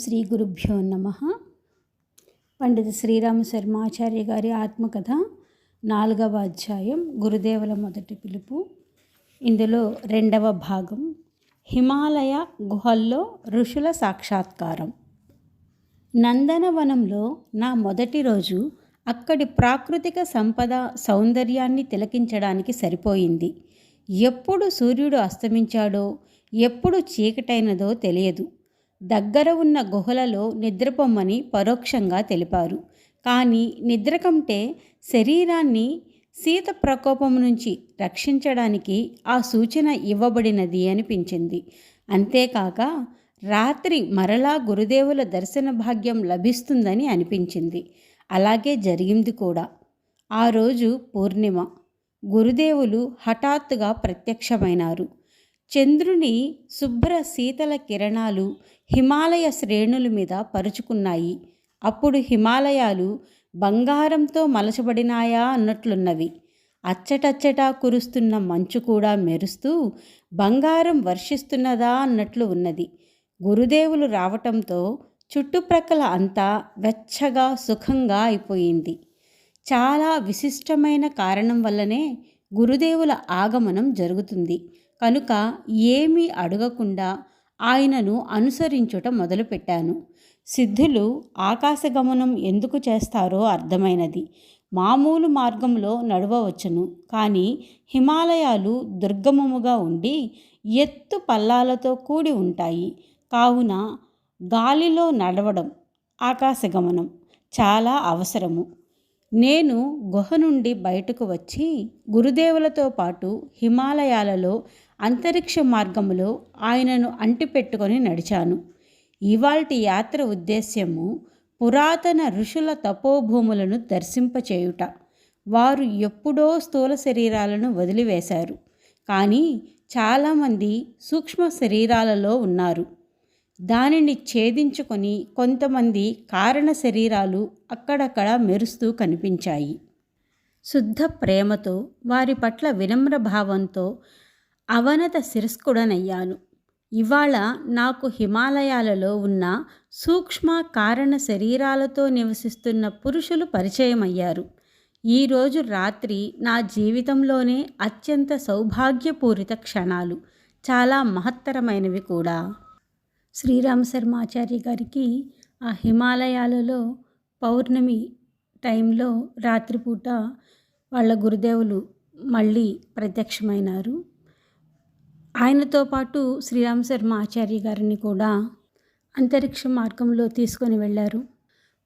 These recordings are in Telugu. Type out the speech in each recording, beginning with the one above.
శ్రీ గురుభ్యో నమః. పండిత శ్రీరామ శర్మాచార్య గారి ఆత్మకథ 4వ అధ్యాయం గురుదేవుల మొదటి పిలుపు. ఇందులో 2వ భాగం హిమాలయ గుహల్లో ఋషుల సాక్షాత్కారం. నందనవనంలో నా మొదటి రోజు అక్కడి ప్రాకృతిక సంపద సౌందర్యాన్ని తిలకించడానికి సరిపోయింది. ఎప్పుడు సూర్యుడు అస్తమించాడో ఎప్పుడు చీకటైనదో తెలియదు. దగ్గర ఉన్న గుహలలో నిద్రపొమ్మని పరోక్షంగా తెలిపారు. కానీ నిద్ర కంటే శరీరాన్ని శీత ప్రకోపం నుంచి రక్షించడానికి ఆ సూచన ఇవ్వబడినది అనిపించింది. అంతేకాక రాత్రి మరలా గురుదేవుల దర్శన భాగ్యం లభిస్తుందని అనిపించింది. అలాగే జరిగింది కూడా. ఆ రోజు పూర్ణిమ. గురుదేవులు హఠాత్తుగా ప్రత్యక్షమైనారు. చంద్రుని శుభ్ర శీతల కిరణాలు హిమాలయ శ్రేణుల మీద పరుచుకున్నాయి. అప్పుడు హిమాలయాలు బంగారంతో మలచబడినాయా అన్నట్లున్నవి. అచ్చటచ్చటా కురుస్తున్న మంచు కూడా మెరుస్తూ బంగారం వర్షిస్తున్నదా అన్నట్లు ఉన్నది. గురుదేవులు రావటంతో చుట్టుప్రక్కల అంతా వెచ్చగా సుఖంగా అయిపోయింది. చాలా విశిష్టమైన కారణం వల్లనే గురుదేవుల ఆగమనం జరుగుతుంది కనుక ఏమీ అడగకుండా ఆయనను అనుసరించుట మొదలుపెట్టాను. సిద్ధులు ఆకాశగమనం ఎందుకు చేస్తారో అర్థమైనది. మామూలు మార్గంలో నడవవచ్చును, కానీ హిమాలయాలు దుర్గమముగా ఉండి ఎత్తు పల్లాలతో కూడి ఉంటాయి. కావున గాలిలో నడవడం, ఆకాశగమనం చాలా అవసరము. నేను గుహ నుండి బయటకు వచ్చి గురుదేవులతో పాటు హిమాలయాలలో అంతరిక్ష మార్గములో ఆయనను అంటిపెట్టుకొని నడిచాను. ఇవాల్టి యాత్ర ఉద్దేశ్యము పురాతన ఋషుల తపోభూములను దర్శింపచేయుట. వారు ఎప్పుడో స్థూల శరీరాలను వదిలివేశారు, కానీ చాలామంది సూక్ష్మ శరీరాలలో ఉన్నారు. దానిని ఛేదించుకొని కొంతమంది కారణ శరీరాలు అక్కడక్కడ మెరుస్తూ కనిపించాయి. శుద్ధ ప్రేమతో వారి పట్ల వినమ్ర భావంతో అవనత శిరస్కుడనయ్యాను. ఇవాళ నాకు హిమాలయాలలో ఉన్న సూక్ష్మ కారణ శరీరాలతో నివసిస్తున్న పురుషులు పరిచయమయ్యారు. ఈరోజు రాత్రి నా జీవితంలోనే అత్యంత సౌభాగ్యపూరిత క్షణాలు, చాలా మహత్తరమైనవి కూడా. శ్రీరామ శర్మాచార్య గారికి ఆ హిమాలయాలలో పౌర్ణమి టైంలో రాత్రిపూట వాళ్ళ గురుదేవులు మళ్ళీ ప్రత్యక్షమైనారు. ఆయనతో పాటు శ్రీరామ శర్మ ఆచార్య గారిని కూడా అంతరిక్ష మార్గంలో తీసుకొని వెళ్ళారు.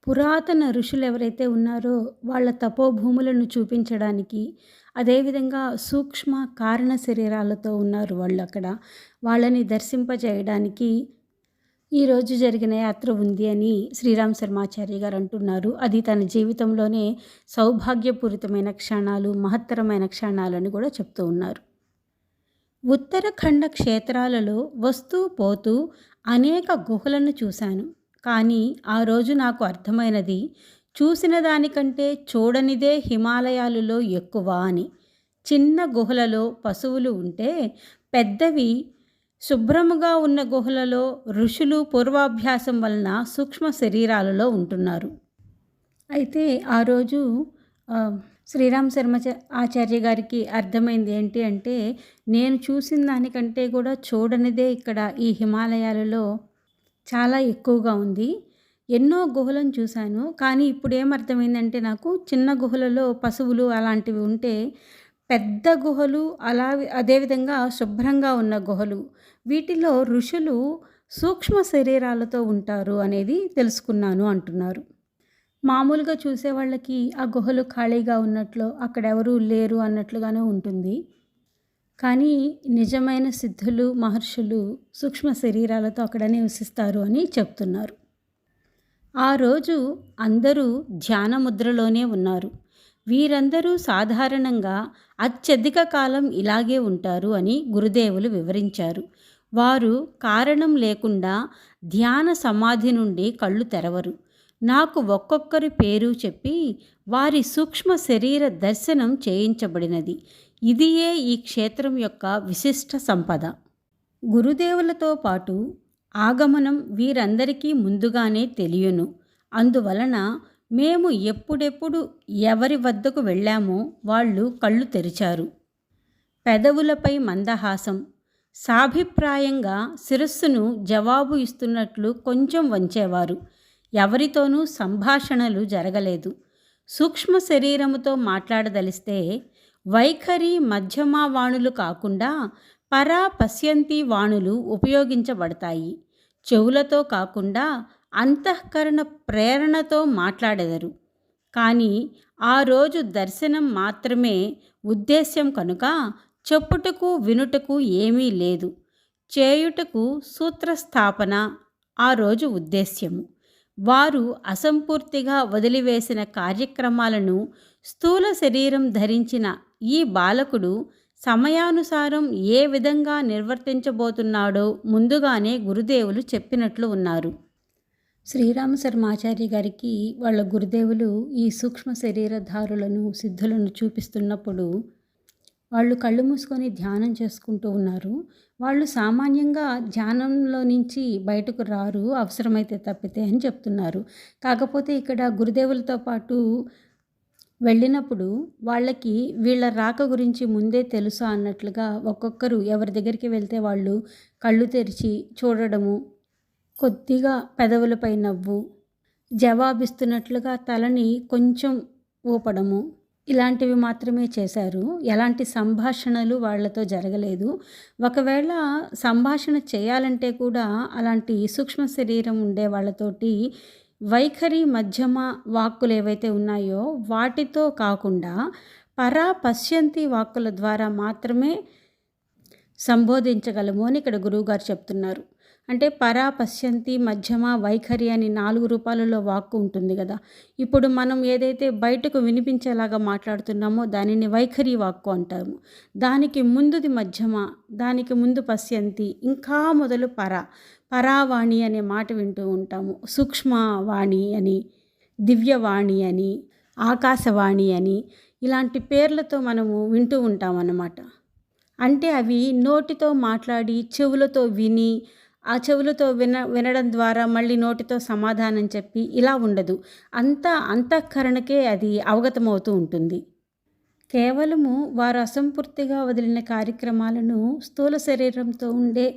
పురాతన ఋషులు ఎవరైతే ఉన్నారో వాళ్ళ తపోభూములను చూపించడానికి, అదేవిధంగా సూక్ష్మ కారణ శరీరాలతో ఉన్నారు వాళ్ళు అక్కడ, వాళ్ళని దర్శింపజేయడానికి ఈరోజు జరిగిన యాత్ర ఉంది అని శ్రీరామ శర్మాచార్య గారు అంటున్నారు. అది తన జీవితంలోనే సౌభాగ్యపూరితమైన క్షణాలు, మహత్తరమైన క్షణాలని కూడా చెప్తూ ఉన్నారు. ఉత్తరాఖండ క్షేత్రాలలో వస్తూ పోతూ అనేక గుహలను చూశాను. కానీ ఆ రోజు నాకు అర్థమైనది చూసిన దానికంటే చూడనిదే హిమాలయాలలో ఎక్కువ అని. చిన్న గుహలలో పశువులు ఉంటే పెద్దవి శుభ్రముగా ఉన్న గుహలలో ఋషులు పూర్వాభ్యాసం వలన సూక్ష్మ శరీరాలలో ఉంటున్నారు. అయితే ఆ రోజు శ్రీరామ శర్మ ఆచార్య గారికి అర్థమైంది ఏంటి అంటే, నేను చూసిన దానికంటే కూడా చూడనిదే ఇక్కడ ఈ హిమాలయాలలో చాలా ఎక్కువగా ఉంది. ఎన్నో గుహలను చూశాను, కానీ ఇప్పుడు ఏమర్థమైందంటే నాకు, చిన్న గుహలలో పశువులు అలాంటివి ఉంటే పెద్ద గుహలు అదేవిధంగా శుభ్రంగా ఉన్న గుహలు, వీటిలో ఋషులు సూక్ష్మ శరీరాలతో ఉంటారు అనేది తెలుసుకున్నాను అంటున్నారు. మామూలుగా చూసే వాళ్ళకి ఆ గుహలు ఖాళీగా ఉన్నట్లు, అక్కడెవరూ లేరు అన్నట్లుగానే ఉంటుంది. కానీ నిజమైన సిద్ధులు, మహర్షులు సూక్ష్మ శరీరాలతో అక్కడ నివసిస్తారు అని చెప్తున్నారు. ఆ రోజు అందరూ ధ్యాన ముద్రలోనే ఉన్నారు. వీరందరూ సాధారణంగా అత్యధిక కాలం ఇలాగే ఉంటారు అని గురుదేవులు వివరించారు. వారు కారణం లేకుండా ధ్యాన సమాధి నుండి కళ్ళు తెరవరు. నాకు ఒక్కొక్కరి పేరు చెప్పి వారి సూక్ష్మ శరీర దర్శనం చేయించబడినది. ఇదియే ఈ క్షేత్రం యొక్క విశిష్ట సంపద. గురుదేవులతో పాటు ఆగమనం వీరందరికీ ముందుగానే తెలియను. అందువలన మేము ఎప్పుడెప్పుడు ఎవరి వద్దకు వెళ్ళామో వాళ్ళు కళ్ళు తెరిచారు. పెదవులపై మందహాసం, సాభిప్రాయంగా శిరస్సును జవాబు ఇస్తున్నట్లు కొంచెం వంచేవారు. ఎవరితోనూ సంభాషణలు జరగలేదు. సూక్ష్మ శరీరముతో మాట్లాడదలిస్తే వైఖరి మధ్యమా వాణులు కాకుండా పరా పశ్యంతి వాణులు ఉపయోగించబడతాయి. చెవులతో కాకుండా అంతఃకరణ ప్రేరణతో మాట్లాడెదరు. కానీ ఆ రోజు దర్శనం మాత్రమే ఉద్దేశ్యం కనుక చెప్పుటకు వినుటకు ఏమీ లేదు. చేయుటకు సూత్రస్థాపన ఆ రోజు ఉద్దేశ్యము. వారు అసంపూర్తిగా వదిలివేసిన కార్యక్రమాలను స్థూల శరీరం ధరించిన ఈ బాలకుడు సమయానుసారం ఏ విధంగా నిర్వర్తించబోతున్నాడో ముందుగానే గురుదేవులు చెప్పినట్లు ఉన్నారు. శ్రీరామ శర్మాచార్య గారికి వాళ్ళ గురుదేవులు ఈ సూక్ష్మ శరీరధారులను సిద్ధులను చూపిస్తున్నప్పుడు వాళ్ళు కళ్ళు మూసుకొని ధ్యానం చేసుకుంటూ ఉన్నారు. వాళ్ళు సామాన్యంగా ధ్యానంలో నుంచి బయటకు రారు, అవసరమైతే తప్పితే అని చెప్తున్నారు. కాకపోతే ఇక్కడ గురుదేవులతో పాటు వెళ్ళినప్పుడు వాళ్ళకి వీళ్ళ రాక గురించి ముందే తెలుసా అన్నట్లుగా ఒక్కొక్కరు ఎవరి దగ్గరికి వెళ్తే వాళ్ళు కళ్ళు తెరిచి చూడడము, కొద్దిగా పెదవులపై నవ్వు, జవాబిస్తున్నట్లుగా తలని కొంచెం ఊపడము, ఇలాంటివి మాత్రమే చేశారు. ఎలాంటి సంభాషణలు వాళ్ళతో జరగలేదు. ఒకవేళ సంభాషణ చేయాలంటే కూడా అలాంటి సూక్ష్మ శరీరం ఉండే వాళ్ళతోటి వైఖరి మధ్యమ వాక్కులు ఏవైతే ఉన్నాయో వాటితో కాకుండా పరా పశ్యంతి వాక్కుల ద్వారా మాత్రమే సంబోధించగలము అని ఇక్కడ గురువుగారు చెప్తున్నారు. అంటే పరా పశ్యంతి మధ్యమ వైఖరి అని 4 రూపాలలో వాక్కు ఉంటుంది కదా. ఇప్పుడు మనం ఏదైతే బయటకు వినిపించేలాగా మాట్లాడుతున్నామో దానిని వైఖరి వాక్కు అంటాము. దానికి ముందుది మధ్యమ, దానికి ముందు పశ్యంతి, ఇంకా మొదలు పరావాణి అనే మాట వింటూ ఉంటాము. సూక్ష్మవాణి అని, దివ్యవాణి అని, ఆకాశవాణి అని ఇలాంటి పేర్లతో మనము వింటూ ఉంటామన్నమాట. అంటే అవి నోటితో మాట్లాడి చెవులతో విని ఆ చెవులతో వినడం ద్వారా మళ్ళీ నోటితో సమాధానం చెప్పి ఇలా ఉండదు. అంతా అంతఃకరణకే అది అవగతమవుతూ ఉంటుంది. కేవలము వారు అసంపూర్తిగా వదిలిన కార్యక్రమాలను స్థూల శరీరంతో ఉండే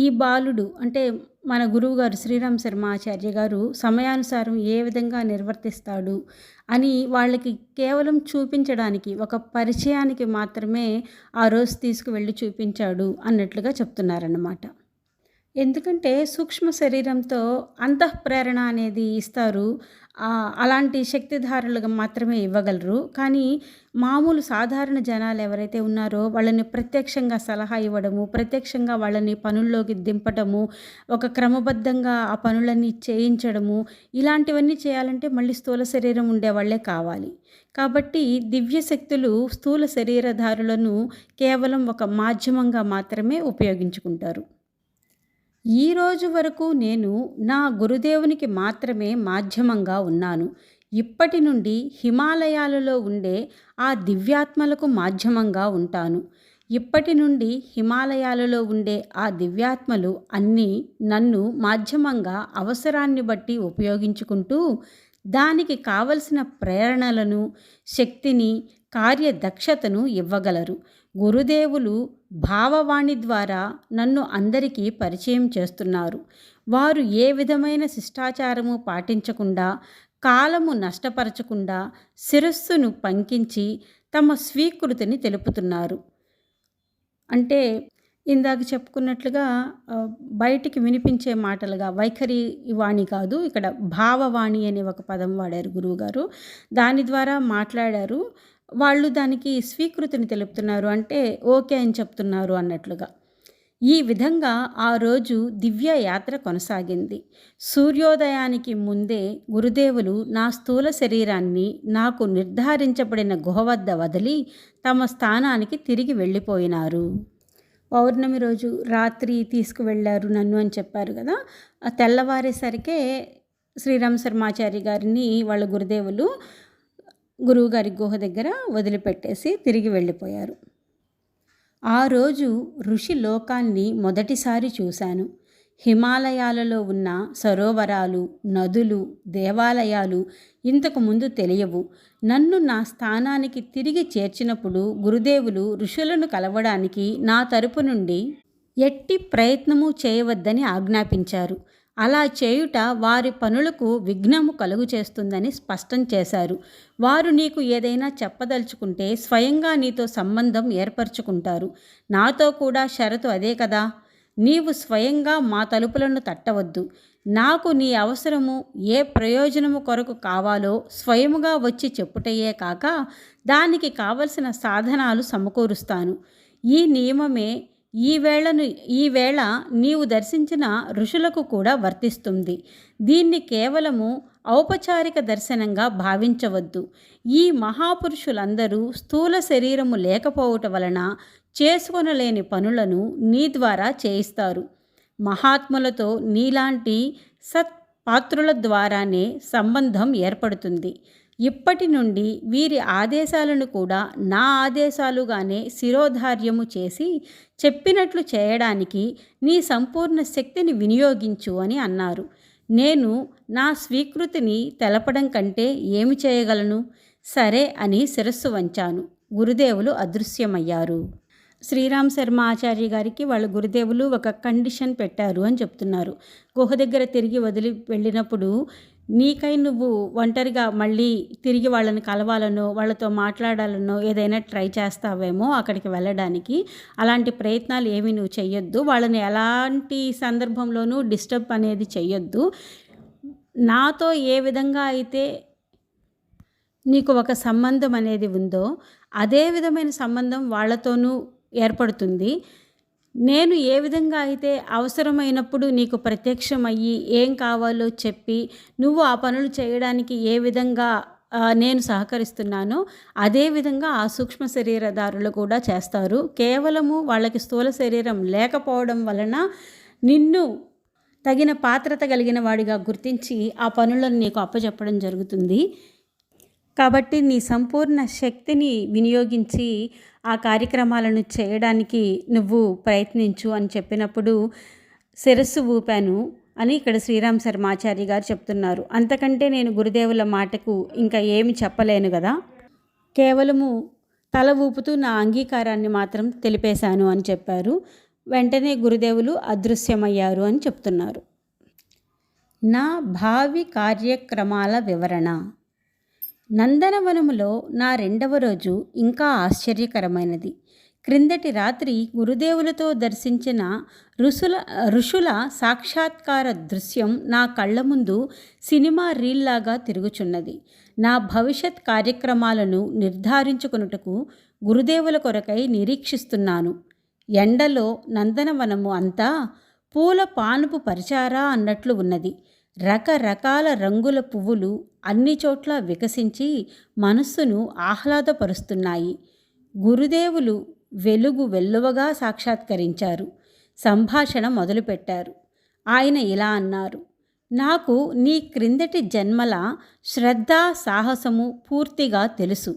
ఈ బాలుడు అంటే మన గురువుగారు శ్రీరామ శర్మాచార్య గారు సమయానుసారం ఏ విధంగా నిర్వర్తిస్తాడు అని వాళ్ళకి కేవలం చూపించడానికి, ఒక పరిచయానికి మాత్రమే ఆ రోజు తీసుకువెళ్ళి చూపించాడు అన్నట్లుగా చెప్తున్నారన్నమాట. ఎందుకంటే సూక్ష్మ శరీరంతో అంతఃప్రేరణ అనేది ఇస్తారు. అలాంటి శక్తిధారులుగా మాత్రమే ఇవ్వగలరు. కానీ మామూలు సాధారణ జనాలు ఎవరైతే ఉన్నారో వాళ్ళని ప్రత్యక్షంగా సలహా ఇవ్వడము, ప్రత్యక్షంగా వాళ్ళని పనుల్లోకి దింపటము, ఒక క్రమబద్ధంగా ఆ పనులన్నీ చేయించడము, ఇలాంటివన్నీ చేయాలంటే మళ్ళీ స్థూల శరీరం ఉండే వాళ్ళే కావాలి. కాబట్టి దివ్యశక్తులు స్థూల శరీరధారులను కేవలం ఒక మాధ్యమంగా మాత్రమే ఉపయోగించుకుంటారు. ఈ రోజు వరకు నేను నా గురుదేవునికి మాత్రమే మాధ్యమంగా ఉన్నాను. ఇప్పటి నుండి హిమాలయాలలో ఉండే ఆ దివ్యాత్మలకు మాధ్యమంగా ఉంటాను. ఇప్పటి నుండి హిమాలయాలలో ఉండే ఆ దివ్యాత్మలు అన్నీ నన్ను మాధ్యమంగా అవసరాన్ని బట్టి ఉపయోగించుకుంటూ దానికి కావలసిన ప్రేరణలను, శక్తిని, కార్యదక్షతను ఇవ్వగలరు. గురుదేవులు భావవాణి ద్వారా నన్ను అందరికీ పరిచయం చేస్తున్నారు. వారు ఏ విధమైన శిష్టాచారము పాటించకుండా, కాలము నష్టపరచకుండా శిరస్సును పంకించి తమ స్వీకృతిని తెలుపుతున్నారు. అంటే ఇందాక చెప్పుకున్నట్లుగా బయటికి వినిపించే మాటలుగా వైఖరి వాణి కాదు, ఇక్కడ భావవాణి అనే ఒక పదం వాడారు గురువుగారు. దాని ద్వారా మాట్లాడారు. వాళ్ళు దానికి స్వీకృతిని తెలుపుతున్నారు, అంటే ఓకే అని చెప్తున్నారు అన్నట్లుగా. ఈ విధంగా ఆ రోజు దివ్య యాత్ర కొనసాగింది. సూర్యోదయానికి ముందే గురుదేవులు నా స్థూల శరీరాన్ని నాకు నిర్ధారించబడిన గుహ వద్ద వదిలి తమ స్థానానికి తిరిగి వెళ్ళిపోయినారు. పౌర్ణమి రోజు రాత్రి తీసుకువెళ్ళారు నన్ను అని చెప్పారు కదా. ఆ తెల్లవారేసరికే శ్రీరామ శర్మాచార్య గారిని వాళ్ళ గురుదేవులు గురువుగారి గుహ దగ్గర వదిలిపెట్టేసి తిరిగి వెళ్ళిపోయారు. ఆ రోజు ఋషి లోకాన్ని మొదటిసారి చూశాను. హిమాలయాలలో ఉన్న సరోవరాలు, నదులు, దేవాలయాలు ఇంతకు ముందు తెలియవు. నన్ను నా స్థానానికి తిరిగి చేర్చినప్పుడు గురుదేవులు ఋషులను కలవడానికి నా తరపు నుండి ఎట్టి ప్రయత్నము చేయవద్దని ఆజ్ఞాపించారు. అలా చేయుట వారి పనులకు విఘ్నము కలుగు చేస్తుందని స్పష్టం చేశారు. వారు నీకు ఏదైనా చెప్పదలుచుకుంటే స్వయంగా నీతో సంబంధం ఏర్పరచుకుంటారు. నాతో కూడా షరతు అదే కదా. నీవు స్వయంగా మా తలుపులను తట్టవద్దు. నాకు నీ అవసరము ఏ ప్రయోజనము కొరకు కావాలో స్వయముగా వచ్చి చెప్పుటయే కాక దానికి కావలసిన సాధనాలు సమకూరుస్తాను. ఈ నియమమే ఈవేళ నీవు దర్శించిన ఋషులకు కూడా వర్తిస్తుంది. దీన్ని కేవలము ఔపచారిక దర్శనంగా భావించవద్దు. ఈ మహాపురుషులందరూ స్థూల శరీరము లేకపోవటం వలన చేసుకొనలేని పనులను నీ ద్వారా చేయిస్తారు. మహాత్ములతో నీలాంటి సత్పాత్రుల ద్వారానే సంబంధం ఏర్పడుతుంది. ఇప్పటి నుండి వీరి ఆదేశాలను కూడా నా ఆదేశాలుగానే శిరోధార్యము చేసి చెప్పినట్లు చేయడానికి నీ సంపూర్ణ శక్తిని వినియోగించు అని అన్నారు. నేను నా స్వీకృతిని తెలపడం కంటే ఏమి చేయగలను? సరే అని శిరస్సు వంచాను. గురుదేవులు అదృశ్యమయ్యారు. శ్రీరామ్ శర్మ ఆచార్య గారికి వాళ్ళ గురుదేవులు ఒక కండిషన్ పెట్టారు అని చెప్తున్నారు. గుహ దగ్గర తిరిగి వదిలి వెళ్ళినప్పుడు నీకై నువ్వు ఒంటరిగా మళ్ళీ తిరిగి వాళ్ళని కలవాలనో వాళ్ళతో మాట్లాడాలనో ఏదైనా ట్రై చేస్తావేమో అక్కడికి వెళ్ళడానికి. అలాంటి ప్రయత్నాలు ఏమీ నువ్వు చెయ్యొద్దు. వాళ్ళని ఎలాంటి సందర్భంలోనూ డిస్టర్బ్ అనేది చెయ్యొద్దు. నాతో ఏ విధంగా అయితే నీకు ఒక సంబంధం అనేది ఉందో అదే విధమైన సంబంధం వాళ్ళతోనూ ఏర్పడుతుంది. నేను ఏ విధంగా అయితే అవసరమైనప్పుడు నీకు ప్రత్యక్షమయ్యి ఏం కావాలో చెప్పి నువ్వు ఆ పనులు చేయడానికి ఏ విధంగా నేను సహకరిస్తున్నానో అదేవిధంగా ఆ సూక్ష్మ శరీరదారులు కూడా చేస్తారు. కేవలము వాళ్ళకి స్థూల శరీరం లేకపోవడం వలన నిన్ను తగిన పాత్రత కలిగిన వాడిగా గుర్తించి ఆ పనులను నీకు అప్పచెప్పడం జరుగుతుంది. కాబట్టి నీ సంపూర్ణ శక్తిని వినియోగించి ఆ కార్యక్రమాలను చేయడానికి నువ్వు ప్రయత్నించు అని చెప్పినప్పుడు శిరస్సు ఊపాను అని ఇక్కడ శ్రీరామ్ శర్మాచార్య గారు చెప్తున్నారు. అంతకంటే నేను గురుదేవుల మాటకు ఇంకా ఏమి చెప్పలేను కదా. కేవలము తల ఊపుతూ నా అంగీకారాన్ని మాత్రం తెలిపేశాను అని చెప్పారు. వెంటనే గురుదేవులు అదృశ్యమయ్యారు అని చెప్తున్నారు. నా భావి కార్యక్రమాల వివరణ. నందనవనములో నా 2వ రోజు ఇంకా ఆశ్చర్యకరమైనది. క్రిందటి రాత్రి గురుదేవులతో దర్శించిన ఋషుల సాక్షాత్కార దృశ్యం నా కళ్ళ ముందు సినిమా రీల్లాగా తిరుగుచున్నది. నా భవిష్యత్ కార్యక్రమాలను నిర్ధారించుకొనుటకు గురుదేవుల కొరకై నిరీక్షిస్తున్నాను. ఎండలో నందనవనము అంతా పూల పానుపు పరిచారా అన్నట్లు ఉన్నది. రకరకాల రంగుల పువ్వులు అన్ని చోట్ల వికసించి మనస్సును ఆహ్లాదపరుస్తున్నాయి. గురుదేవులు వెల్లువగా సాక్షాత్కరించారు. సంభాషణ మొదలుపెట్టారు. ఆయన ఇలా అన్నారు. నాకు నీ క్రిందటి జన్మల శ్రద్ధ సాహసము పూర్తిగా తెలుసు.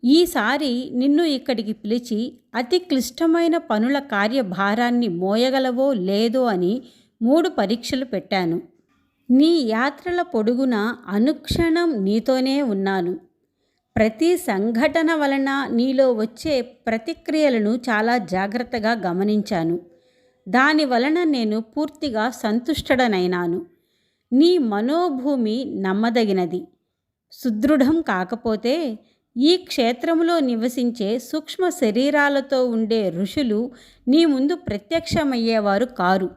ఈసారి నిన్ను ఇక్కడికి పిలిచి అతి క్లిష్టమైన పనుల కార్యభారాన్ని మోయగలవో లేదో అని 3 పరీక్షలు పెట్టాను. నీ యాత్రల పొడుగున అనుక్షణం నీతోనే ఉన్నాను. ప్రతి సంఘటన వలన నీలో వచ్చే ప్రతిక్రియలను చాలా జాగ్రత్తగా గమనించాను. దాని వలన నేను పూర్తిగా సంతుష్టడనైనాను. నీ మనోభూమి నమ్మదగినది. సుదృఢం కాకపోతే ఈ క్షేత్రములో నివసించే సూక్ష్మ శరీరాలతో ఉండే ఋషులు నీ ముందు ప్రత్యక్షమయ్యేవారు కారు.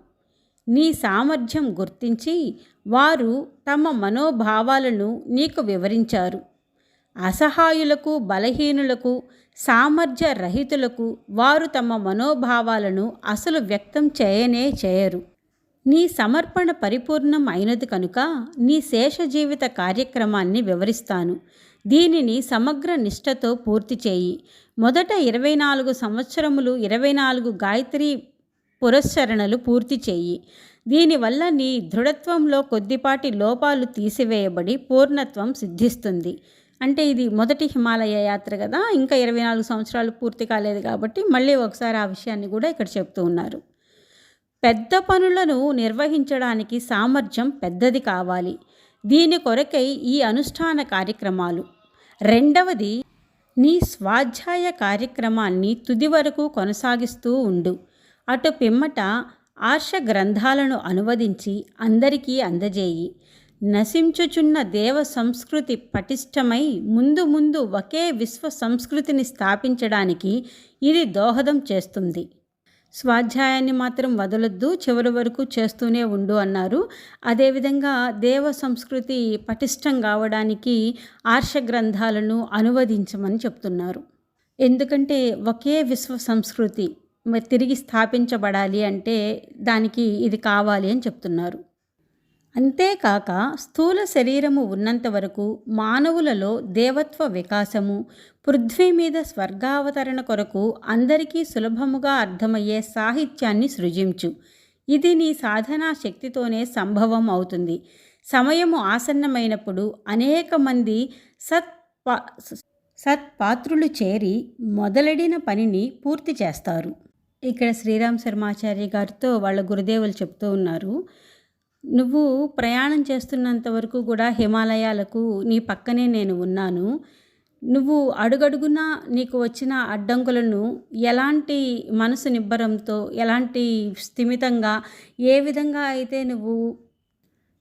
నీ సామర్థ్యం గుర్తించి వారు తమ మనోభావాలను నీకు వివరించారు. అసహాయులకు, బలహీనులకు, సామర్థ్య రహితులకు వారు తమ మనోభావాలను అసలు వ్యక్తం చేయరు. నీ సమర్పణ పరిపూర్ణం అయినది కనుక నీ శేష జీవిత కార్యక్రమాన్ని వివరిస్తాను. దీనిని సమగ్ర నిష్ఠతో పూర్తి చేయి. మొదట 24 సంవత్సరములు 24 గాయత్రి పురస్చరణలు పూర్తి చేయి. దీనివల్ల నీ దృఢత్వంలో కొద్దిపాటి లోపాలు తీసివేయబడి పూర్ణత్వం సిద్ధిస్తుంది. అంటే ఇది మొదటి హిమాలయ యాత్ర కదా, ఇంకా 24 సంవత్సరాలు పూర్తి కాలేదు కాబట్టి మళ్ళీ ఒకసారి ఆ విషయాన్ని కూడా ఇక్కడ చెప్తూ ఉన్నారు. పెద్ద పనులను నిర్వహించడానికి సామర్థ్యం పెద్దది కావాలి. దీని కొరకై ఈ అనుష్ఠాన కార్యక్రమాలు. రెండవది, నీ స్వాధ్యాయ కార్యక్రమాన్ని తుది వరకు కొనసాగిస్తూ ఉండు. అటు పిమ్మట ఆర్ష గ్రంథాలను అనువదించి అందరికీ అందజేయి. నశించుచున్న దేవ సంస్కృతి పటిష్టమై ముందు ముందు ఒకే విశ్వ సంస్కృతిని స్థాపించడానికి ఇది దోహదం చేస్తుంది. స్వాధ్యాయాన్ని మాత్రం వదలొద్దు, చివరి వరకు చేస్తూనే ఉండు అన్నారు. అదేవిధంగా దేవ సంస్కృతి పటిష్టం కావడానికి ఆర్ష గ్రంథాలను అనువదించమని చెప్తున్నారు. ఎందుకంటే ఒకే విశ్వ సంస్కృతి తిరిగి స్థాపించబడాలి అంటే దానికి ఇది కావాలి అని చెప్తున్నారు. అంతేకాక స్థూల శరీరము ఉన్నంత వరకు మానవులలో దేవత్వ వికాసము, పృథ్వీ మీద స్వర్గావతరణ కొరకు అందరికీ సులభముగా అర్థమయ్యే సాహిత్యాన్ని సృజించు. ఇది నీ సాధనా శక్తితోనే సంభవం అవుతుంది. సమయము ఆసన్నమైనప్పుడు అనేక మంది సత్పాత్రులు చేరి మొదలెడిన పనిని పూర్తి చేస్తారు. ఇక్కడ శ్రీరామ్ శర్మాచార్య గారితో వాళ్ళ గురుదేవులు చెప్తూ ఉన్నారు, నువ్వు ప్రయాణం చేస్తున్నంత వరకు కూడా హిమాలయాలకు నీ పక్కనే నేను ఉన్నాను. నువ్వు అడుగడుగునా నీకు వచ్చిన అడ్డంకులను ఎలాంటి మనసు నిబ్బరంతో, ఎలాంటి స్థిమితంగా, ఏ విధంగా అయితే నువ్వు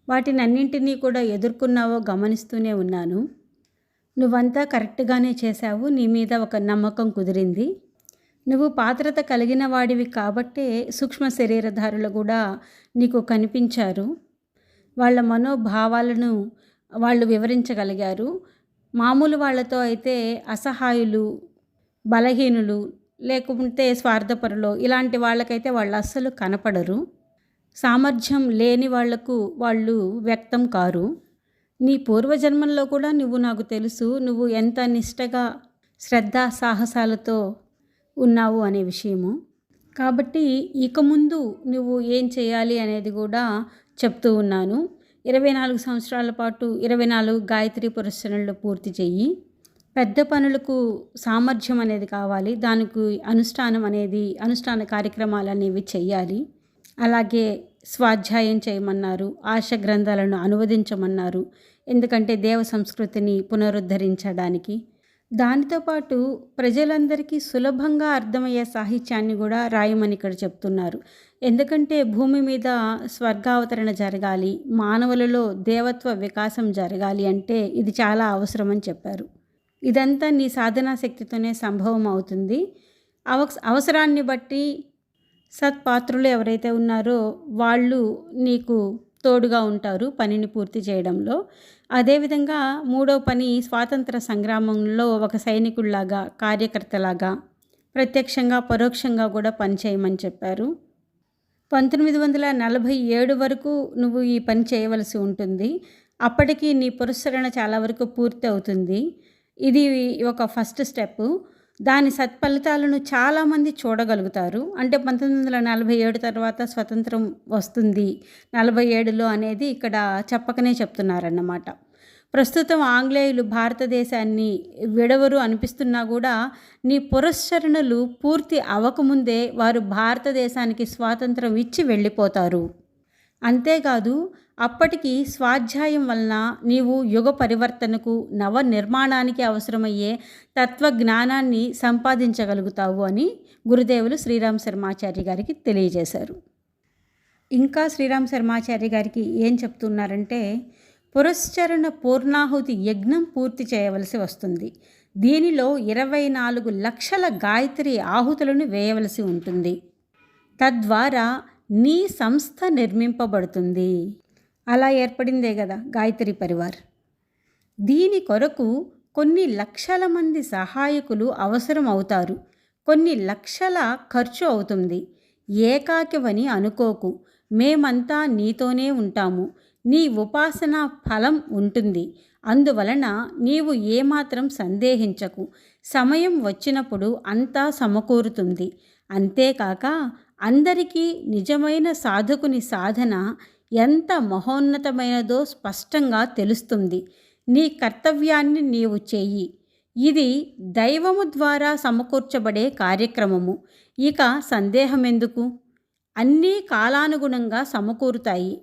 వాటిని అన్నింటినీ కూడా ఎదుర్కొన్నావో గమనిస్తూనే ఉన్నాను. నువ్వంతా కరెక్ట్గానే చేశావు. నీ మీద ఒక నమ్మకం కుదిరింది. నువ్వు పాత్రత కలిగిన వాడివి కాబట్టే సూక్ష్మ శరీరధారులు కూడా నీకు కనిపించారు. వాళ్ళ మనోభావాలను వాళ్ళు వివరించగలిగారు. మామూలు వాళ్ళతో అయితే అసహాయులు, బలహీనులు, లేకుంటే స్వార్థపరులు, ఇలాంటి వాళ్ళకైతే వాళ్ళు అస్సలు కనపడరు. సామర్థ్యం లేని వాళ్లకు వాళ్ళు వ్యక్తం కారు. నీ పూర్వజన్మల్లో కూడా నువ్వు నాకు తెలుసు, నువ్వు ఎంత నిష్టగా శ్రద్ధ సాహసాలతో ఉన్నావు అనే విషయము. కాబట్టి ఇక ముందు నువ్వు ఏం చేయాలి అనేది కూడా చెప్తూ ఉన్నాను. 24 సంవత్సరాల పాటు 24 గాయత్రి పురస్చరణలు పూర్తి చెయ్యి. పెద్ద పనులకు సామర్థ్యం అనేది కావాలి. దానికి అనుష్ఠాన కార్యక్రమాలు అనేవి చెయ్యాలి. అలాగే స్వాధ్యాయం చేయమన్నారు, ఆర్ష గ్రంథాలను అనువదించమన్నారు. ఎందుకంటే దేవ సంస్కృతిని పునరుద్ధరించడానికి. దానితో పాటు ప్రజలందరికీ సులభంగా అర్థమయ్యే సాహిత్యాన్ని కూడా రాయమని ఇక్కడ చెప్తున్నారు. ఎందుకంటే భూమి మీద స్వర్గావతరణ జరగాలి, మానవులలో దేవత్వ వికాసం జరగాలి అంటే ఇది చాలా అవసరమని చెప్పారు. ఇదంతా నీ సాధనా శక్తితోనే సంభవం అవుతుంది. అవసరాన్ని బట్టి సత్పాత్రులు ఎవరైతే ఉన్నారో వాళ్ళు నీకు తోడుగా ఉంటారు పనిని పూర్తి చేయడంలో. అదేవిధంగా మూడో పని, స్వాతంత్ర సంగ్రామంలో ఒక సైనికుల్లాగా, కార్యకర్తలాగా ప్రత్యక్షంగా పరోక్షంగా కూడా పనిచేయమని చెప్పారు. 1947 వరకు నువ్వు ఈ పని చేయవలసి ఉంటుంది. అప్పటికి నీ పురస్కరణ చాలా వరకు పూర్తి అవుతుంది. ఇది ఒక ఫస్ట్ స్టెప్. దాని సత్ఫలితాలను చాలామంది చూడగలుగుతారు. అంటే 1947 తర్వాత స్వతంత్రం వస్తుంది 47లో అనేది ఇక్కడ చెప్పకనే చెప్తున్నారన్నమాట. ప్రస్తుతం ఆంగ్లేయులు భారతదేశాన్ని విడవరు అనిపిస్తున్నా కూడా నీ పురస్చరణలు పూర్తి అవ్వకముందే వారు భారతదేశానికి స్వాతంత్రం ఇచ్చి వెళ్ళిపోతారు. అంతేకాదు అప్పటికి స్వాధ్యాయం వలన నీవు యుగ పరివర్తనకు, నవ నిర్మాణానికి అవసరమయ్యే తత్వజ్ఞానాన్ని సంపాదించగలుగుతావు అని గురుదేవులు శ్రీరామ్ శర్మాచార్య గారికి తెలియజేశారు. ఇంకా శ్రీరామ్ శర్మాచార్య గారికి ఏం చెప్తున్నారంటే, పురస్చరణ పూర్ణాహుతి యజ్ఞం పూర్తి చేయవలసి వస్తుంది. దీనిలో 24 లక్షల గాయత్రి ఆహుతులను వేయవలసి ఉంటుంది. తద్వారా నీ సంస్థ నిర్మింపబడుతుంది. అలా ఏర్పడిందే కదా గాయత్రి పరివార్. దీని కొరకు కొన్ని లక్షల మంది సహాయకులు అవసరం అవుతారు. కొన్ని లక్షల ఖర్చు అవుతుంది. ఏకాకివని అనుకోకు, మేమంతా నీతోనే ఉంటాము. నీ ఉపాసన ఫలం ఉంటుంది. అందువలన నీవు ఏమాత్రం సందేహించకు. సమయం వచ్చినప్పుడు అంతా సమకూరుతుంది. అంతేకాక అందరికీ నిజమైన సాధకుని సాధన ఎంత మహోన్నతమైనదో స్పష్టంగా తెలుస్తుంది. నీ కర్తవ్యాన్ని నీవు చెయ్యి. ఇది దైవము ద్వారా సమకూర్చబడే కార్యక్రమము. ఇక సందేహమెందుకు? అన్నీ కాలానుగుణంగా సమకూరుతాయి.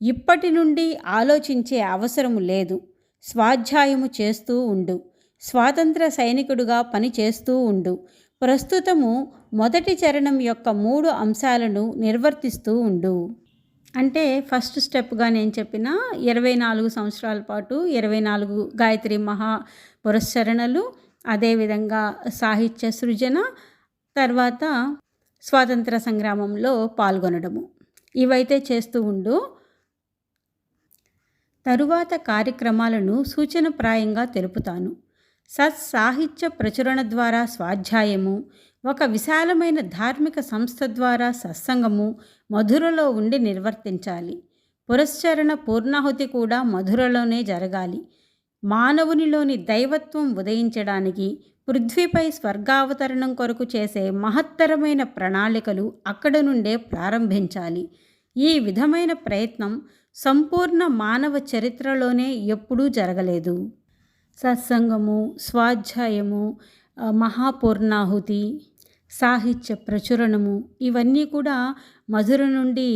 ఇప్పటి నుండి ఆలోచించే అవసరము లేదు. స్వాధ్యాయము చేస్తూ ఉండు. స్వాతంత్ర సైనికుడుగా పని చేస్తూ ఉండు. ప్రస్తుతము మొదటి చరణం యొక్క 3 అంశాలను నిర్వర్తిస్తూ ఉండు. అంటే ఫస్ట్ స్టెప్గా నేను చెప్పిన 24 సంవత్సరాల పాటు 24 గాయత్రి మహా పురస్చరణలు, అదేవిధంగా సాహిత్య సృజన, తర్వాత స్వాతంత్ర సంగ్రామంలో పాల్గొనడము, ఇవైతే చేస్తూ ఉండు. తరువాత కార్యక్రమాలను సూచనప్రాయంగా తెలుపుతాను. సాహిత్య ప్రచురణ ద్వారా స్వాధ్యాయము, ఒక విశాలమైన ధార్మిక సంస్థ ద్వారా సత్సంగము మధురలో ఉండి నిర్వర్తించాలి. పురస్చరణ పూర్ణాహుతి కూడా మధురలోనే జరగాలి. మానవునిలోని దైవత్వం ఉదయించడానికి పృథ్వీపై స్వర్గావతరణం కొరకు చేసే మహత్తరమైన ప్రణాళికలు అక్కడ నుండే ప్రారంభించాలి. ఈ విధమైన ప్రయత్నం సంపూర్ణ మానవ చరిత్రలోనే ఎప్పుడూ జరగలేదు. సత్సంగము, స్వాధ్యాయము, మహాపూర్ణాహుతి, సాహిత్య ప్రచురణము, ఇవన్నీ కూడా మధుర నుండి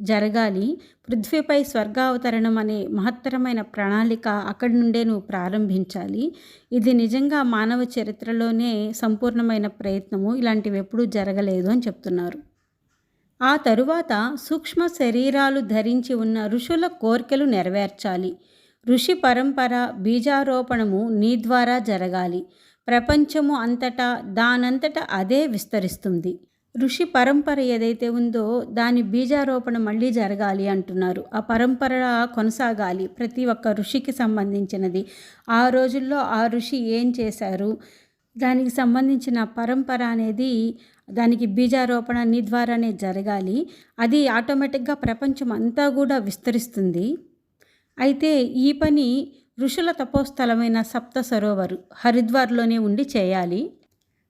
జరగాలి. పృథ్వీపై స్వర్గావతరణం అనే మహత్తరమైన ప్రణాళిక అక్కడి నుండే నువ్వు ప్రారంభించాలి. ఇది నిజంగా మానవ చరిత్రలోనే సంపూర్ణమైన ప్రయత్నము, ఇలాంటివి ఎప్పుడూ జరగలేదు అని చెప్తున్నారు. ఆ తరువాత సూక్ష్మ శరీరాలు ధరించి ఉన్న ఋషుల కోర్కెలు నెరవేర్చాలి. ఋషి పరంపర బీజారోపణము నీ ద్వారా జరగాలి. ప్రపంచము అంతటా దానంతటా అదే విస్తరిస్తుంది. ఋషి పరంపర ఏదైతే ఉందో దాని బీజారోపణ మళ్ళీ జరగాలి అంటున్నారు. ఆ పరంపర కొనసాగాలి, ప్రతి ఒక్క ఋషికి సంబంధించినది. ఆ రోజుల్లో ఆ ఋషి ఏం చేశారు, దానికి సంబంధించిన పరంపర అనేది, దానికి బీజారోపణ నీ ద్వారానే జరగాలి. అది ఆటోమేటిక్గా ప్రపంచం అంతా కూడా విస్తరిస్తుంది. అయితే ఈ పని ఋషుల తపోస్థలమైన సప్త సరోవరు హరిద్వార్లోనే ఉండి చేయాలి.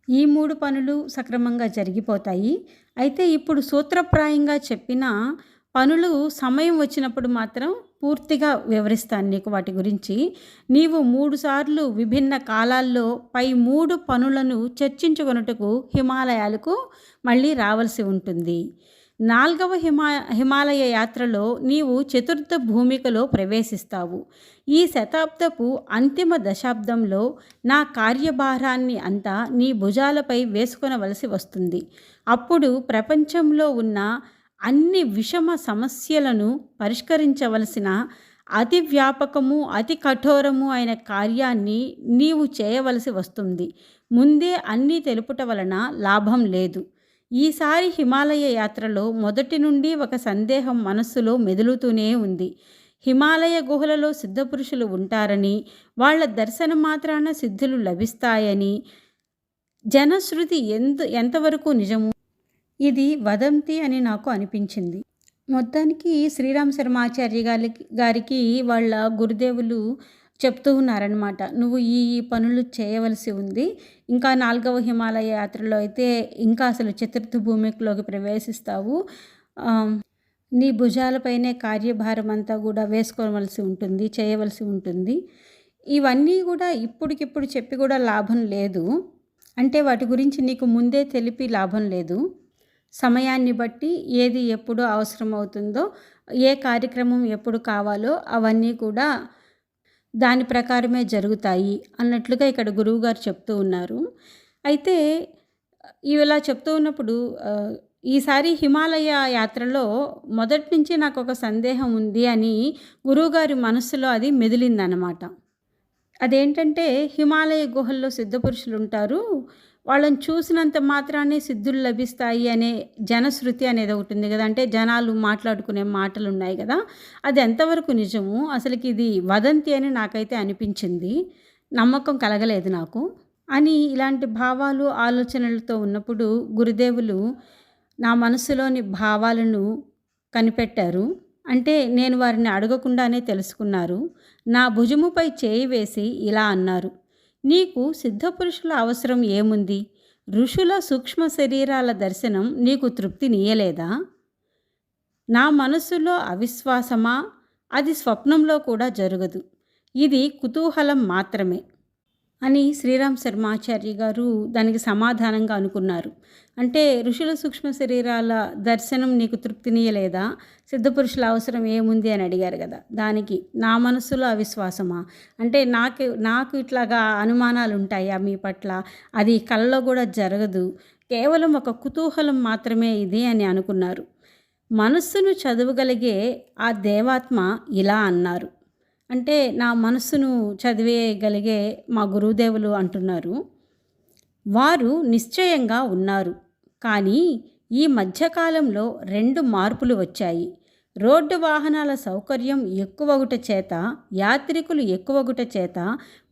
ఈ 3 పనులు సక్రమంగా జరిగిపోతాయి. అయితే ఇప్పుడు సూత్రప్రాయంగా చెప్పిన పనులు సమయం వచ్చినప్పుడు మాత్రం పూర్తిగా వివరిస్తాను నీకు వాటి గురించి. నీవు 3 సార్లు విభిన్న కాలాల్లో పై 3 పనులను చర్చించుకొనుటకు హిమాలయాలకు మళ్ళీ రావాల్సి ఉంటుంది. 4వ హిమాలయ యాత్రలో నీవు చతుర్థ భూమికలో ప్రవేశిస్తావు. ఈ శతాబ్దపు అంతిమ దశాబ్దంలో నా కార్యభారాన్ని అంతా నీ భుజాలపై వేసుకొనవలసి వస్తుంది. అప్పుడు ప్రపంచంలో ఉన్న అన్ని విషమ సమస్యలను పరిష్కరించవలసిన అతి వ్యాపకము అతి కఠోరము అయిన కార్యాన్ని నీవు చేయవలసి వస్తుంది. ముందే అన్నీ తెలుపుట వలన లాభం లేదు. ఈసారి హిమాలయ యాత్రలో మొదటి నుండి ఒక సందేహం మనస్సులో మెదులుతూనే ఉంది. హిమాలయ గుహలలో సిద్ధపురుషులు ఉంటారని, వాళ్ళ దర్శనం మాత్రాన సిద్ధులు లభిస్తాయని జనశ్రుతి ఎంతవరకు నిజము, ఇది వదంతి అని నాకు అనిపించింది. మొత్తానికి శ్రీరామ్ శర్మాచార్య గారికి వాళ్ళ గురుదేవులు చెప్తూ ఉన్నారనమాట, నువ్వు ఈ పనులు చేయవలసి ఉంది. ఇంకా 4వ హిమాలయ యాత్రలో అయితే ఇంకా అసలు చతుర్థ భూమికలోకి ప్రవేశిస్తావు. నీ భుజాలపైనే కార్యభారం అంతా కూడా వేసుకోవలసి ఉంటుంది, చేయవలసి ఉంటుంది. ఇవన్నీ కూడా ఇప్పటికిప్పుడు చెప్పి కూడా లాభం లేదు. అంటే వాటి గురించి నీకు ముందే తెలిపి లాభం లేదు. సమయాన్ని బట్టి ఏది ఎప్పుడు అవసరమవుతుందో, ఏ కార్యక్రమం ఎప్పుడు కావాలో అవన్నీ కూడా దాని ప్రకారమే జరుగుతాయి అన్నట్లుగా ఇక్కడ గురువుగారు చెప్తూ ఉన్నారు. అయితే ఇలా చెప్తూ ఉన్నప్పుడు ఈసారి హిమాలయ యాత్రలో మొదటి నుంచి నాకు ఒక సందేహం ఉంది అని గురువుగారి మనస్సులో అది మెదిలిందనమాట. అదేంటంటే హిమాలయ గుహల్లో సిద్ధపురుషులు ఉంటారు, వాళ్ళని చూసినంత మాత్రాన్ని సిద్ధులు లభిస్తాయి అనే జనశ్రుతి అనేది ఒకటి ఉంది కదా, అంటే జనాలు మాట్లాడుకునే మాటలు ఉన్నాయి కదా, అది ఎంతవరకు నిజము, అసలుకి ఇది వదంతి అని నాకైతే అనిపించింది. నమ్మకం కలగలేదు నాకు అని. ఇలాంటి భావాలు ఆలోచనలతో ఉన్నప్పుడు గురుదేవులు నా మనసులోని భావాలను కనిపెట్టారు. అంటే నేను వారిని అడగకుండానే తెలుసుకున్నారు. నా భుజముపై చేయి వేసి ఇలా అన్నారు, నీకు సిద్ధపురుషుల అవసరం ఏముంది? ఋషుల సూక్ష్మ శరీరాల దర్శనం నీకు తృప్తినియలేదా? నా మనస్సులో అవిశ్వాసమా? అది స్వప్నంలో కూడా జరగదు. ఇది కుతూహలం మాత్రమే. అని శ్రీరామ్ శర్మాచార్య గారు దానికి సమాధానంగా అనుకున్నారు. అంటే ఋషుల సూక్ష్మ శరీరాల దర్శనం నీకు తృప్తినియలేదా? సిద్ధపురుషుల అవసరం ఏముంది అని అడిగారు కదా. దానికి నా మనస్సులో అవిశ్వాసమా? అంటే నాకు ఇట్లాగా అనుమానాలు ఉంటాయా మీ పట్ల? అది కలలో కూడా జరగదు. కేవలం ఒక కుతూహలం మాత్రమే ఇది అని అనుకున్నారు. మనస్సును చదవగలిగే ఆ దేవాత్మ ఇలా అన్నారు. అంటే నా మనస్సును చదివేయగలిగే మా గురుదేవులు అంటున్నారు. వారు నిశ్చయంగా ఉన్నారు. కానీ ఈ మధ్యకాలంలో 2 మార్పులు వచ్చాయి. రోడ్డు వాహనాల సౌకర్యం ఎక్కువగుట చేత, యాత్రికులు ఎక్కువగుట చేత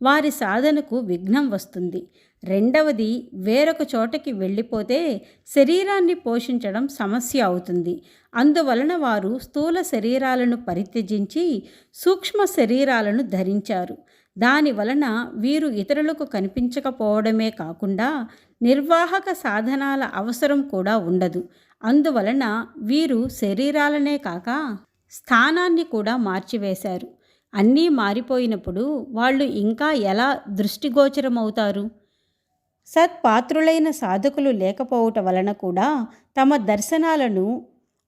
వారి సాధనకు విఘ్నం వస్తుంది. రెండవది, వేరొక చోటకి వెళ్ళిపోతే శరీరాన్ని పోషించడం సమస్య అవుతుంది. అందువలన వారు స్థూల శరీరాలను పరిత్యజించి సూక్ష్మ శరీరాలను ధరించారు. దానివలన వీరు ఇతరులకు కనిపించకపోవడమే కాకుండా నిర్వాహక సాధనాల అవసరం కూడా ఉండదు. అందువలన వీరు శరీరాలనే కాక స్థానాన్ని కూడా మార్చివేశారు. అన్నీ మారిపోయినప్పుడు వాళ్ళు ఇంకా ఎలా దృష్టిగోచరమవుతారు? సత్పాత్రులైన సాధకులు లేకపోవటం వలన కూడా తమ దర్శనాలను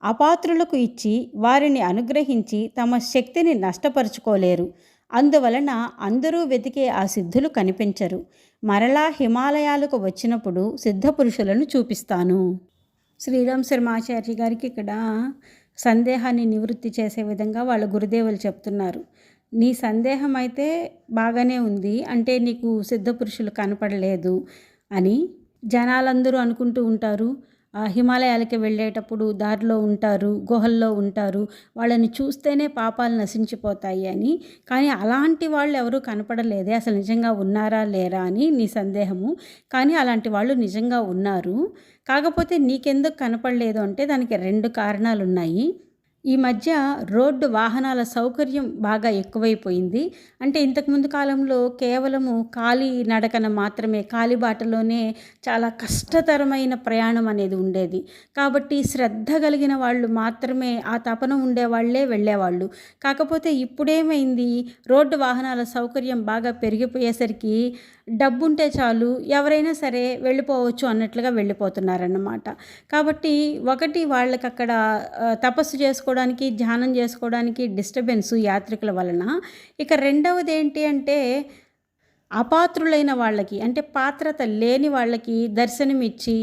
అపాత్రులకు ఇచ్చి వారిని అనుగ్రహించి తమ శక్తిని నష్టపరుచుకోలేరు. అందువలన అందరూ వెతికే ఆ సిద్ధులు కనిపించరు. మరలా హిమాలయాలకు వచ్చినప్పుడు సిద్ధపురుషులను చూపిస్తాను. శ్రీరామ్ శర్మాచార్య గారికి ఇక్కడ సందేహాన్ని నివృత్తి చేసే విధంగా వాళ్ళ గురుదేవులు చెప్తున్నారు. నీ సందేహం అయితే బాగానే ఉంది, అంటే నీకు సిద్ధపురుషులు కనపడలేదు అని జనాలందరూ అనుకుంటూ ఉంటారు. హిమాలయాలకి వెళ్ళేటప్పుడు దారిలో ఉంటారు, గుహల్లో ఉంటారు, వాళ్ళని చూస్తేనే పాపాలు నశించిపోతాయి అని. కానీ అలాంటి వాళ్ళు ఎవరూ కనపడలేదే, అసలు నిజంగా ఉన్నారా లేరా అని నీ సందేహము. కానీ అలాంటి వాళ్ళు నిజంగా ఉన్నారు. కాకపోతే నీకెందుకు కనపడలేదు అంటే దానికి 2 కారణాలు ఉన్నాయి. ఈ మధ్య రోడ్డు వాహనాల సౌకర్యం బాగా ఎక్కువైపోయింది. అంటే ఇంతకుముందు కాలంలో కేవలము కాలి నడకన మాత్రమే, కాలిబాటలోనే చాలా కష్టతరమైన ప్రయాణం అనేది ఉండేది. కాబట్టి శ్రద్ధ కలిగిన వాళ్ళు మాత్రమే, ఆ తపన ఉండేవాళ్లే వెళ్ళేవాళ్ళు. కాకపోతే ఇప్పుడేమైంది, రోడ్డు వాహనాల సౌకర్యం బాగా పెరిగిపోయేసరికి డబ్బుంటే చాలు ఎవరైనా సరే వెళ్ళిపోవచ్చు అన్నట్లుగా వెళ్ళిపోతున్నారన్నమాట. కాబట్టి ఒకటి వాళ్ళకి అక్కడ తపస్సు చేసుకోవడానికి, ధ్యానం చేసుకోవడానికి డిస్టర్బెన్సు యాత్రికుల వలన. ఇక రెండవది ఏంటి అంటే అపాత్రులైన వాళ్ళకి, అంటే పాత్రత లేని వాళ్ళకి దర్శనమిచ్చి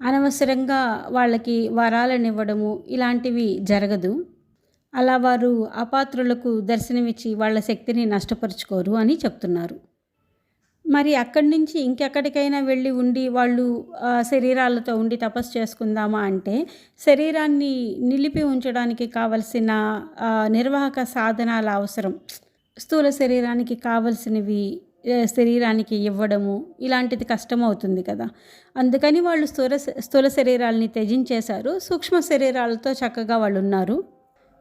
అనవసరంగా వాళ్ళకి వరాలను ఇవ్వడము ఇలాంటివి జరగదు. అలా వారు అపాత్రులకు దర్శనమిచ్చి వాళ్ళ శక్తిని నష్టపరుచుకోరు అని చెప్తున్నారు. మరి అక్కడి నుంచి ఇంకెక్కడికైనా వెళ్ళి ఉండి వాళ్ళు శరీరాలతో ఉండి తపస్సు చేసుకుందామా అంటే శరీరాన్ని నిలిపి ఉంచడానికి కావలసిన నిర్వాహక సాధనాల అవసరం, స్థూల శరీరానికి కావలసినవి శరీరానికి ఇవ్వడము ఇలాంటిది కష్టమవుతుంది కదా. అందుకని వాళ్ళు స్థూల శరీరాలని త్యజించేశారు. సూక్ష్మ శరీరాలతో చక్కగా వాళ్ళు ఉన్నారు.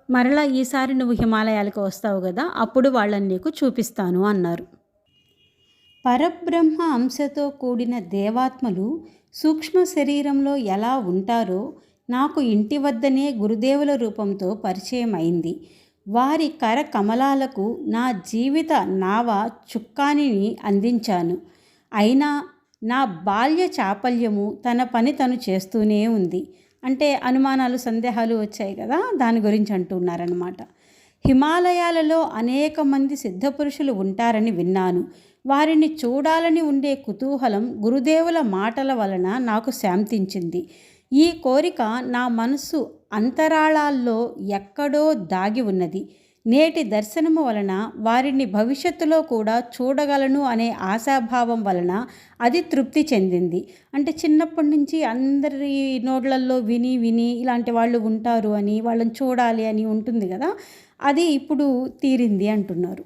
మరలా ఈసారి నువ్వు హిమాలయాలకు వస్తావు కదా, అప్పుడు వాళ్ళని నీకు చూపిస్తాను అన్నారు. పరబ్రహ్మ అంశతో కూడిన దేవాత్మలు సూక్ష్మ శరీరంలో ఎలా ఉంటారో నాకు ఇంటి వద్దనే గురుదేవుల రూపంతో పరిచయం అయింది. వారి కర కమలాలకు నా జీవిత నావ చుక్కానిని అందించాను. అయినా నా బాల్య చాపల్యము తన పని తను చేస్తూనే ఉంది. అంటే అనుమానాలు, సందేహాలు వచ్చాయి కదా, దాని గురించి అంటున్నారన్నమాట. హిమాలయాలలో అనేక మంది సిద్ధపురుషులు ఉంటారని విన్నాను. వారిని చూడాలని ఉండే కుతూహలం గురుదేవుల మాటల వలన నాకు శాంతించింది. ఈ కోరిక నా మనస్సు అంతరాళాల్లో ఎక్కడో దాగి ఉన్నది. నేటి దర్శనము వలన వారిని భవిష్యత్తులో కూడా చూడగలను అనే ఆశాభావం వలన అది తృప్తి చెందింది. అంటే చిన్నప్పటి నుంచి అందరి నోట్లల్లో విని విని ఇలాంటి వాళ్ళు ఉంటారు అని, వాళ్ళని చూడాలి అని ఉంటుంది కదా, అది ఇప్పుడు తీరింది అంటున్నారు.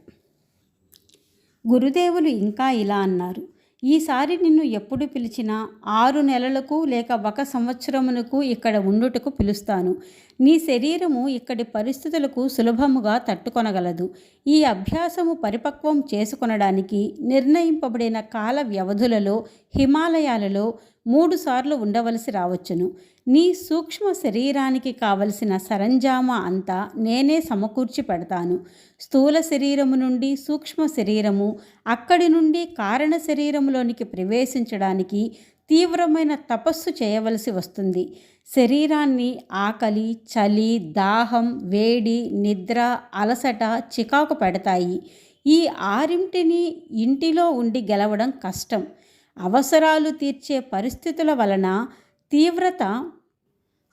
గురుదేవులు ఇంకా ఇలా అన్నారు. ఈసారి నిన్ను ఎప్పుడు పిలిచినా 6 నెలలకు లేక 1 సంవత్సరమునకు ఇక్కడ ఉండుటకు పిలుస్తాను. నీ శరీరము ఇక్కడి పరిస్థితులకు సులభముగా తట్టుకొనగలదు. ఈ అభ్యాసము పరిపక్వం చేసుకొనడానికి నిర్ణయింపబడిన కాల వ్యవధులలో హిమాలయాలలో 3 సార్లు ఉండవలసి రావచ్చును. నీ సూక్ష్మ శరీరానికి కావలసిన సరంజామా అంతా నేనే సమకూర్చి పెడతాను. స్థూల శరీరము నుండి సూక్ష్మ శరీరము, అక్కడి నుండి కారణ శరీరములోనికి ప్రవేశించడానికి తీవ్రమైన తపస్సు చేయవలసి వస్తుంది. శరీరాన్ని ఆకలి, చలి, దాహం, వేడి, నిద్ర, అలసట, చికాకు పెడతాయి. ఈ 6 ఇంటిలో ఉండి గెలవడం కష్టం. అవసరాలు తీర్చే పరిస్థితుల వలన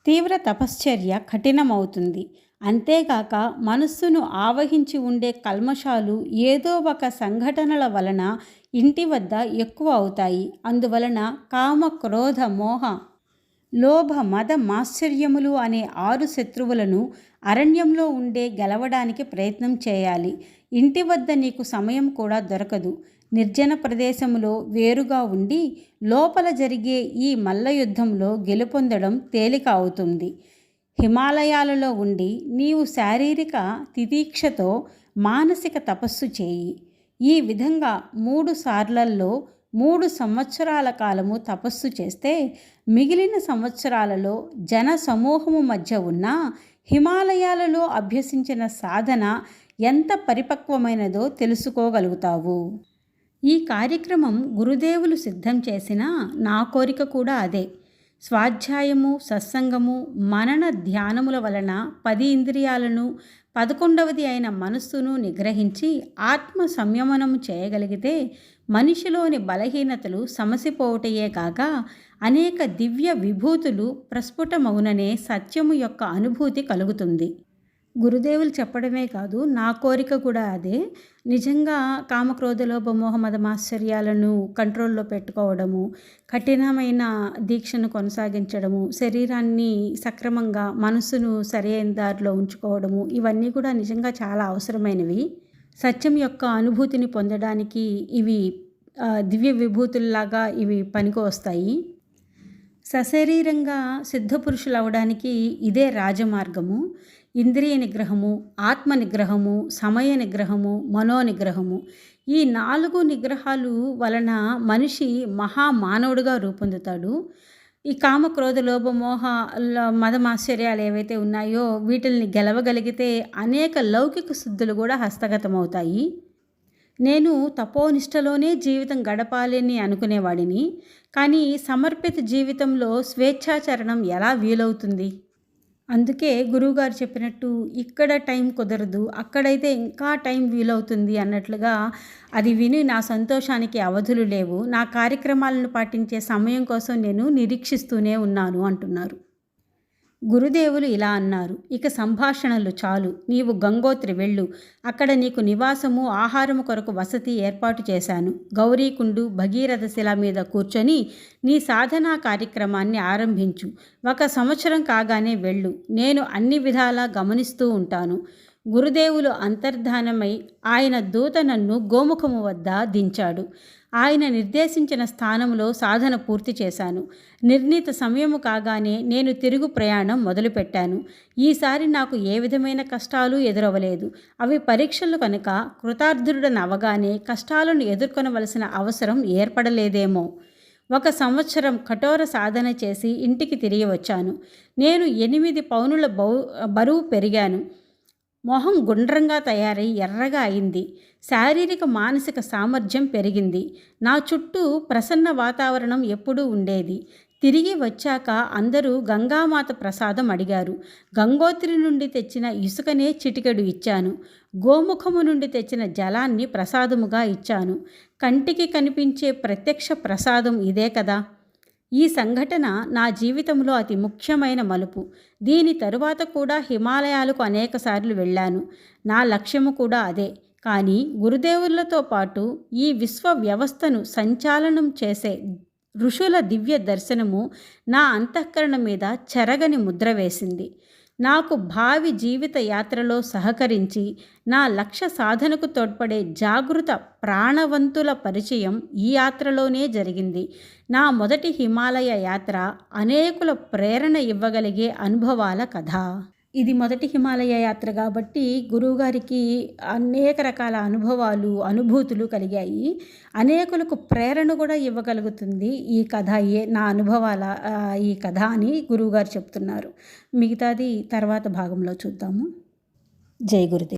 తీవ్ర తపశ్చర్య కఠినమవుతుంది. అంతేగాక మనస్సును ఆవహించి ఉండే కల్మషాలు ఏదో ఒక సంఘటనల వలన ఇంటి వద్ద ఎక్కువ అవుతాయి. అందువలన కామ, క్రోధ, మోహ, లోభ, మద, మాత్సర్యములు అనే 6 శత్రువులను అరణ్యంలో ఉండే గెలవడానికి ప్రయత్నం చేయాలి. ఇంటి వద్ద నీకు సమయం కూడా దొరకదు. నిర్జన ప్రదేశములో వేరుగా ఉండి లోపల జరిగే ఈ మల్ల యుద్ధంలో గెలుపొందడం తేలిక అవుతుంది. హిమాలయాలలో ఉండి నీవు శారీరక తితీక్షతో మానసిక తపస్సు చేయి. ఈ విధంగా 3 సార్లలో 3 సంవత్సరాల కాలము తపస్సు చేస్తే మిగిలిన సంవత్సరాలలో జన సమూహము మధ్య ఉన్న హిమాలయాలలో అభ్యసించిన సాధన ఎంత పరిపక్వమైనదో తెలుసుకోగలుగుతావు. ఈ కార్యక్రమం గురుదేవులు సిద్ధం చేసిన నా కోరిక కూడా అదే. స్వాధ్యాయము, సత్సంగము, మనన ధ్యానముల వలన 10 ఇంద్రియాలను 11వది అయిన మనస్సును నిగ్రహించి ఆత్మ సంయమనము చేయగలిగితే మనిషిలోని బలహీనతలు సమసిపోవటయే కాక అనేక దివ్య విభూతులు ప్రస్ఫుటమవుననే సత్యము యొక్క అనుభూతి కలుగుతుంది. గురుదేవులు చెప్పడమే కాదు, నా కోరిక కూడా అదే. నిజంగా కామక్రోధ లోభ మోహ మద మాత్సర్యాలను కంట్రోల్లో పెట్టుకోవడము, కఠినమైన దీక్షను కొనసాగించడము, శరీరాన్ని సక్రమంగా మనసును సరైన దారిలో ఉంచుకోవడము, ఇవన్నీ కూడా నిజంగా చాలా అవసరమైనవి. సత్యం యొక్క అనుభూతిని పొందడానికి ఇవి దివ్య విభూతుల్లాగా ఇవి పనికి వస్తాయి. సశరీరంగా సిద్ధపురుషులు అవడానికి ఇదే రాజమార్గము. ఇంద్రియ నిగ్రహము, ఆత్మ నిగ్రహము, సమయ నిగ్రహము, మనోనిగ్రహము, ఈ 4 నిగ్రహాలు వలన మనిషి మహామానవుడిగా రూపొందుతాడు. ఈ కామ, క్రోధ, లోభ, మోహ, మదమాశ్చర్యాలు ఏవైతే ఉన్నాయో వీటిల్ని గెలవగలిగితే అనేక లౌకిక శుద్ధులు కూడా హస్తగతమవుతాయి. నేను తపోనిష్టలోనే జీవితం గడపాలని అనుకునేవాడిని. కానీ సమర్పిత జీవితంలో స్వేచ్ఛాచరణం ఎలా వీలవుతుంది? అందుకే గురువుగారు చెప్పినట్టు ఇక్కడ టైం కుదరదు, అక్కడైతే ఇంకా టైం వీలవుతుంది అన్నట్లుగా అది విని నా సంతోషానికి అవధులు లేవు. నా కార్యక్రమాలను పాటించే సమయం కోసం నేను నిరీక్షిస్తూనే ఉన్నాను అంటున్నారు. గురుదేవులు ఇలా అన్నారు, ఇక సంభాషణలు చాలు, నీవు గంగోత్రి వెళ్ళు. అక్కడ నీకు నివాసము, ఆహారము కొరకు వసతి ఏర్పాటు చేశాను. గౌరీకుండు, భగీరథ శిల మీద కూర్చొని నీ సాధనా కార్యక్రమాన్ని ఆరంభించు. 1 సంవత్సరం కాగానే వెళ్ళు. నేను అన్ని విధాలా గమనిస్తూ ఉంటాను. గురుదేవులు అంతర్ధానమై ఆయన దూత నన్ను గోముఖము వద్ద దించాడు. ఆయన నిర్దేశించిన స్థానంలో సాధన పూర్తి చేశాను. నిర్ణీత సమయము కాగానే నేను తిరుగు ప్రయాణం మొదలుపెట్టాను. ఈసారి నాకు ఏ విధమైన కష్టాలు ఎదురవలేదు. అవి పరీక్షలు కనుక కృతార్థుడనవగానే కష్టాలను ఎదుర్కొనవలసిన అవసరం ఏర్పడలేదేమో. 1 సంవత్సరం కఠోర సాధన చేసి ఇంటికి తిరిగి వచ్చాను. నేను 8 పౌనుల బరువు పెరిగాను. మొహం గుండ్రంగా తయారై ఎర్రగా అయింది. శారీరక మానసిక సామర్థ్యం పెరిగింది. నా చుట్టూ ప్రసన్న వాతావరణం ఎప్పుడూ ఉండేది. తిరిగి వచ్చాక అందరూ గంగామాత ప్రసాదం అడిగారు. గంగోత్రి నుండి తెచ్చిన ఇసుకనే చిటికెడు ఇచ్చాను. గోముఖము నుండి తెచ్చిన జలాన్ని ప్రసాదముగా ఇచ్చాను. కంటికి కనిపించే ప్రత్యక్ష ప్రసాదం ఇదే కదా. ఈ సంఘటన నా జీవితంలో అతి ముఖ్యమైన మలుపు. దీని తరువాత కూడా హిమాలయాలకు అనేకసార్లు వెళ్ళాను. నా లక్ష్యము కూడా అదే. కానీ గురుదేవులతో పాటు ఈ విశ్వ వ్యవస్థను సంచాలనం చేసే ఋషుల దివ్య దర్శనము నా అంతఃకరణ మీద చెరగని ముద్ర వేసింది. నాకు భావి జీవిత యాత్రలో సహకరించి నా లక్ష్య సాధనకు తోడ్పడే జాగృత ప్రాణవంతుల పరిచయం ఈ యాత్రలోనే జరిగింది. నా మొదటి హిమాలయ యాత్ర అనేకుల ప్రేరణ ఇవ్వగలిగే అనుభవాల కథ. ఇది మొదటి హిమాలయ యాత్ర కాబట్టి గురువుగారికి అనేక రకాల అనుభవాలు, అనుభూతులు కలిగాయి. అనేకులకు ప్రేరణ కూడా ఇవ్వగలుగుతుంది ఈ కథ. నా అనుభవాల ఈ కథ అని గురువుగారు చెప్తున్నారు. మిగతాది తర్వాత భాగంలో చూద్దాము. జై గురుదేవ్.